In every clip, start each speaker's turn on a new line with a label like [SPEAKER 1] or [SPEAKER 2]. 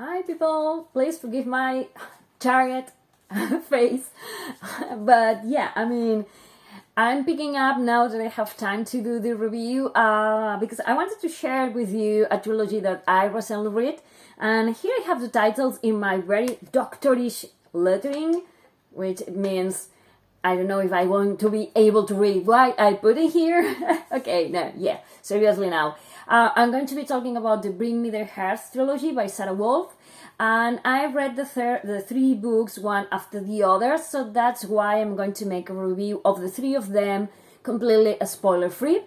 [SPEAKER 1] Hi people, please forgive my target face. But yeah, I'm picking up now that I have time to do the review because I wanted to share with you a trilogy that I recently read. And here I have the titles in my very doctorish lettering, which means I don't know if I want to be able to read what I put in here. Okay, no, yeah, seriously now. I'm going to be talking about the Bring Me Their Hearts trilogy by Sara Wolf. And I read the three books one after the other, so that's why I'm going to make a review of the three of them completely spoiler-free.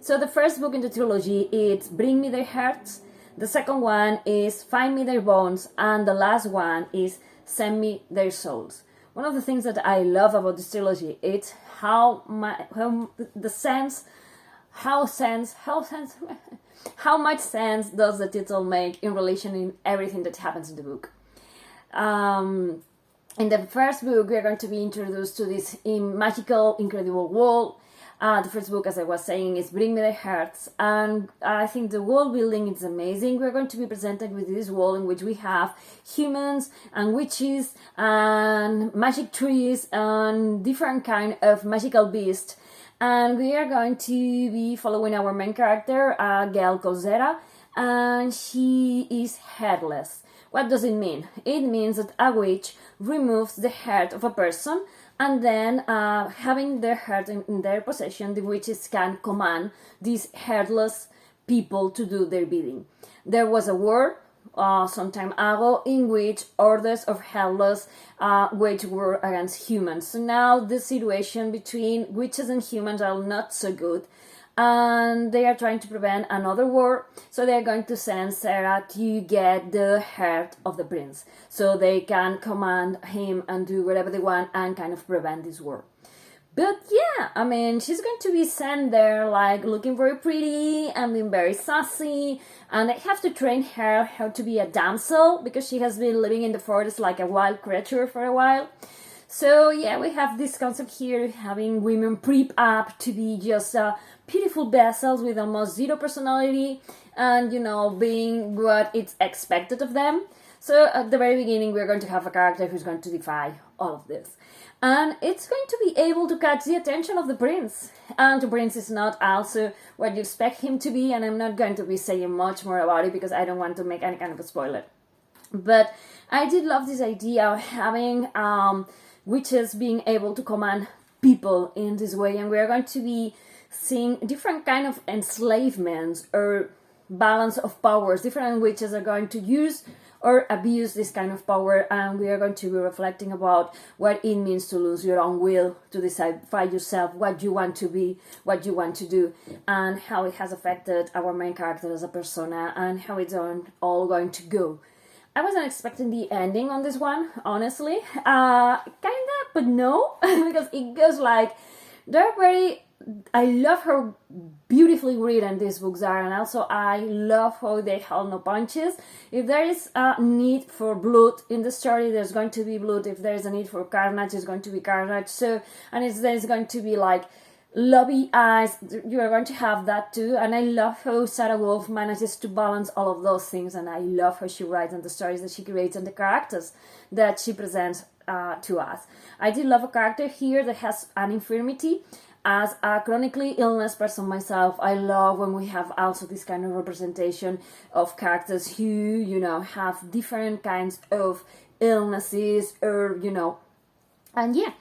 [SPEAKER 1] So the first book in the trilogy is Bring Me Their Hearts, the second one is Find Me Their Bones, and the last one is Send Me Their Souls. One of the things that I love about this trilogy is how much sense does the title make in relation in everything that happens in the book. In the first book, we are going to be introduced to this magical, incredible world. The first book, as I was saying, is Bring Me Their Hearts, and I think the world building is amazing. We're going to be presented with this world in which we have humans and witches and magic trees and different kind of magical beasts. And we are going to be following our main character, a girl called Zera, and she is heartless. What does it mean? It means that a witch removes the heart of a person, and then having their heart in their possession, the witches can command these heartless people to do their bidding. There was a war some time ago in which orders of heartless waged war against humans. So now the situation between witches and humans are not so good, and they are trying to prevent another war. So they are going to send Sarah to get the heart of the prince, so they can command him and do whatever they want and kind of prevent this war. But yeah, she's going to be sent there like looking very pretty and being very sassy, and they have to train her how to be a damsel because she has been living in the forest like a wild creature for a while. So yeah, we have this concept here, having women prep up to be just beautiful vessels with almost zero personality and, being what is expected of them. So at the very beginning, we're going to have a character who's going to defy all of this. And it's going to be able to catch the attention of the prince. And the prince is not also what you expect him to be, and I'm not going to be saying much more about it because I don't want to make any kind of a spoiler. But I did love this idea of having witches being able to command people in this way, and we're going to be seeing different kind of enslavements or balance of powers. Different witches are going to use or abuse this kind of power, and we are going to be reflecting about what it means to lose your own will, to decide by yourself what you want to be, what you want to do, and how it has affected our main character as a persona, and how it's all going to go. I wasn't expecting the ending on this one, honestly. Kinda, but no, because it goes like, I love how beautifully written these books are, and also I love how they hold no punches. If there is a need for blood in the story, there's going to be blood. If there is a need for carnage, there's going to be carnage. So, and if there's going to be like lovey eyes, you are going to have that too. And I love how Sara Wolf manages to balance all of those things, and I love how she writes and the stories that she creates and the characters that she presents to us. I did love a character here that has an infirmity. As a chronically illness person myself, I love when we have also this kind of representation of characters who, have different kinds of illnesses or, and yeah.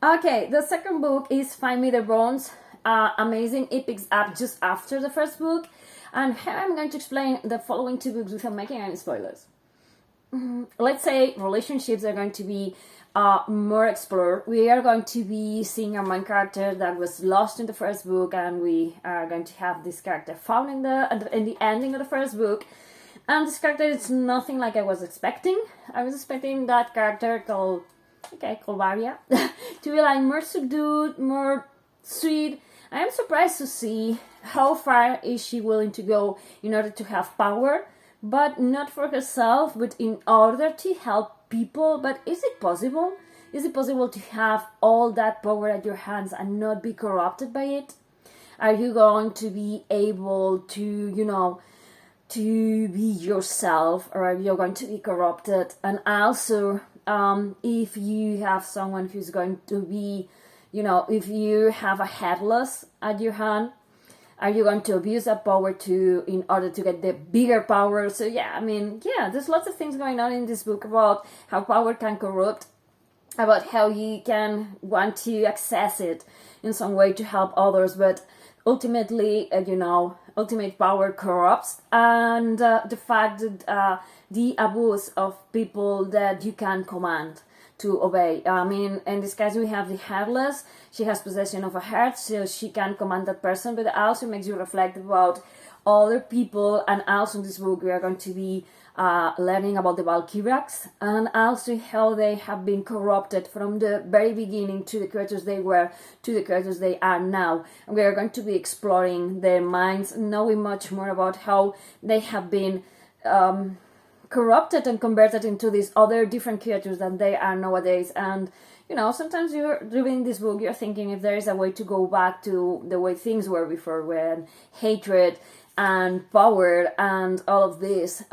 [SPEAKER 1] Okay, the second book is Find Me Their Bones. Amazing. It picks up just after the first book, and here I'm going to explain the following two books without making any spoilers. Let's say relationships are going to be more explored. We are going to be seeing our main character that was lost in the first book, and we are going to have this character found in the ending of the first book. And this character is nothing like I was expecting. I was expecting that character called Varia to be like more subdued, more sweet. I am surprised to see how far is she willing to go in order to have power, but not for herself, but in order to help people. But is it possible? Is it possible to have all that power at your hands and not be corrupted by it? Are you going to be able to, to be yourself, or you're going to be corrupted. And also, if you have someone who's going to be, if you have a Heartless at your hand, are you going to abuse that power in order to get the bigger power? So there's lots of things going on in this book about how power can corrupt, about how you can want to access it in some way to help others, but ultimately, ultimate power corrupts, and the fact that the abuse of people that you can command to obey. In this case, we have the Heartless. She has possession of a heart, so she can command that person, but it also makes you reflect about other people. And also in this book, we are going to be learning about the Valkyrians, and also how they have been corrupted from the very beginning to the creatures they were, to the creatures they are now. And we are going to be exploring their minds, knowing much more about how they have been corrupted and converted into these other different creatures than they are nowadays. And sometimes you're reading this book, you're thinking if there is a way to go back to the way things were before, when hatred and power and all of this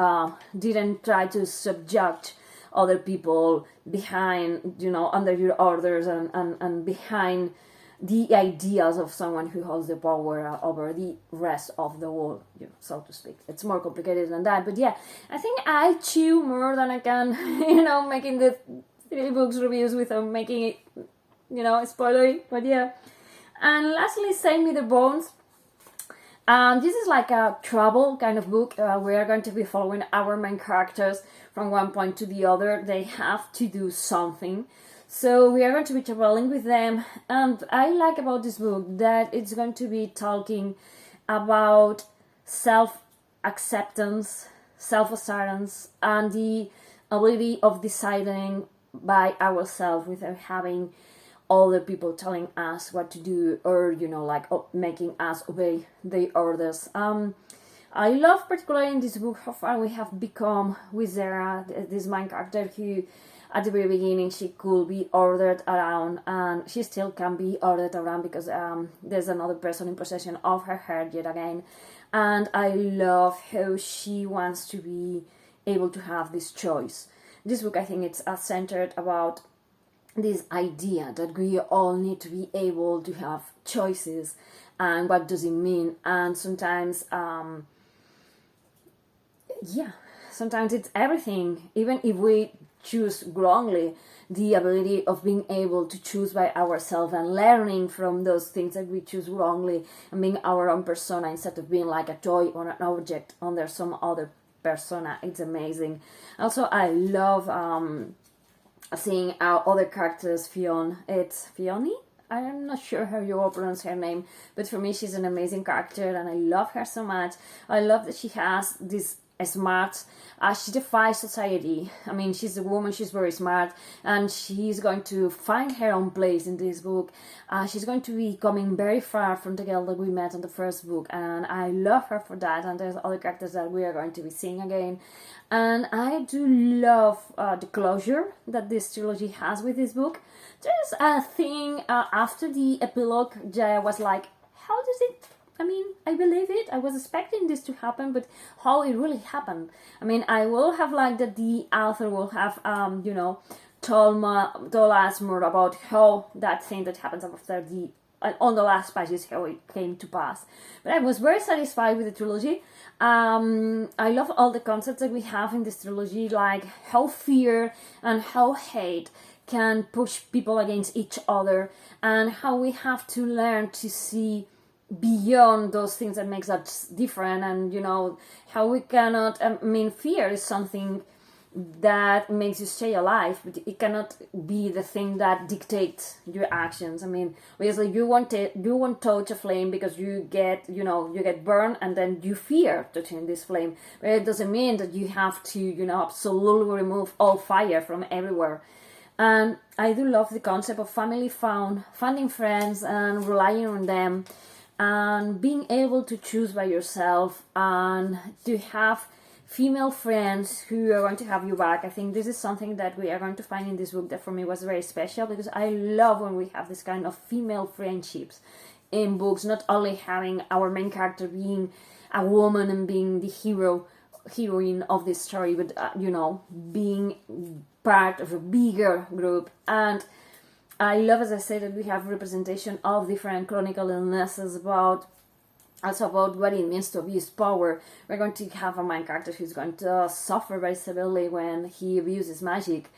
[SPEAKER 1] didn't try to subject other people behind, under your orders, and behind the ideas of someone who holds the power over the rest of the world, so to speak. It's more complicated than that, but yeah, I think I chew more than I can, making the 3 books reviews without making it, spoilery, but yeah. And lastly, Send Me the Bones. This is like a travel kind of book. We are going to be following our main characters from one point to the other. They have to do something. So we are going to be traveling with them. And I like about this book that it's going to be talking about self-acceptance, self-assurance, and the ability of deciding by ourselves without having other people telling us what to do, or making us obey the orders. I love particularly in this book how far we have become with Zera, this main character who at the very beginning she could be ordered around, and she still can be ordered around because there's another person in possession of her heart yet again. And I love how she wants to be able to have this choice. This book, I think it's centered about this idea that we all need to be able to have choices, and what does it mean. And sometimes sometimes it's everything. Even if we choose wrongly, the ability of being able to choose by ourselves and learning from those things that we choose wrongly, and being our own persona instead of being like a toy or an object under some other persona. It's amazing. Also, I love seeing our other characters. It's Fiona? I'm not sure how you all pronounce her name, but for me she's an amazing character and I love her so much. I love that she has this smart, she defies society. She's a woman, she's very smart, and she's going to find her own place in this book. She's going to be coming very far from the girl that we met in the first book, and I love her for that. And there's other characters that we are going to be seeing again. And I do love the closure that this trilogy has with this book. There's a thing after the epilogue that I was like, how does it... I believe it. I was expecting this to happen, but how it really happened. I will have liked that the author will have, told us more about how that thing that happens after on the last pages, how it came to pass. But I was very satisfied with the trilogy. I love all the concepts that we have in this trilogy, like how fear and how hate can push people against each other, and how we have to learn to see beyond those things that makes us different, and how we cannot fear is something that makes you stay alive, but it cannot be the thing that dictates your actions. Obviously you won't touch a flame because you get burned, and then you fear touching this flame, but it doesn't mean that you have to absolutely remove all fire from everywhere. And I do love the concept of family finding friends and relying on them, and being able to choose by yourself, and to have female friends who are going to have you back. I think this is something that we are going to find in this book that for me was very special, because I love when we have this kind of female friendships in books, not only having our main character being a woman and being the heroine of this story, but you know, being part of a bigger group. And I love, as I said, that we have representation of different chronicle illnesses, also about what it means to abuse power. We're going to have a main character who's going to suffer very severely when he abuses magic.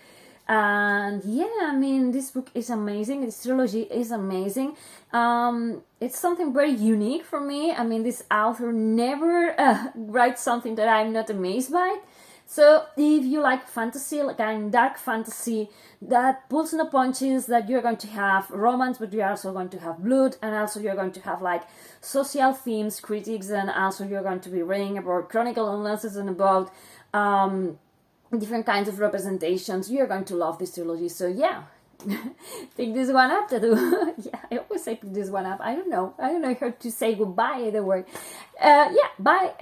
[SPEAKER 1] And yeah, I mean, this book is amazing. This trilogy is amazing. It's something very unique for me. I mean, this author never writes something that I'm not amazed by. So if you like fantasy, like kind of dark fantasy that pulls no punches, that you're going to have romance, but you're also going to have blood, and also you're going to have like social themes, critics, and also you're going to be reading about chronicle illnesses and about different kinds of representations, you're going to love this trilogy. So yeah, pick this one up to do. Yeah, I always say pick this one up. I don't know how to say goodbye either way. Yeah, bye.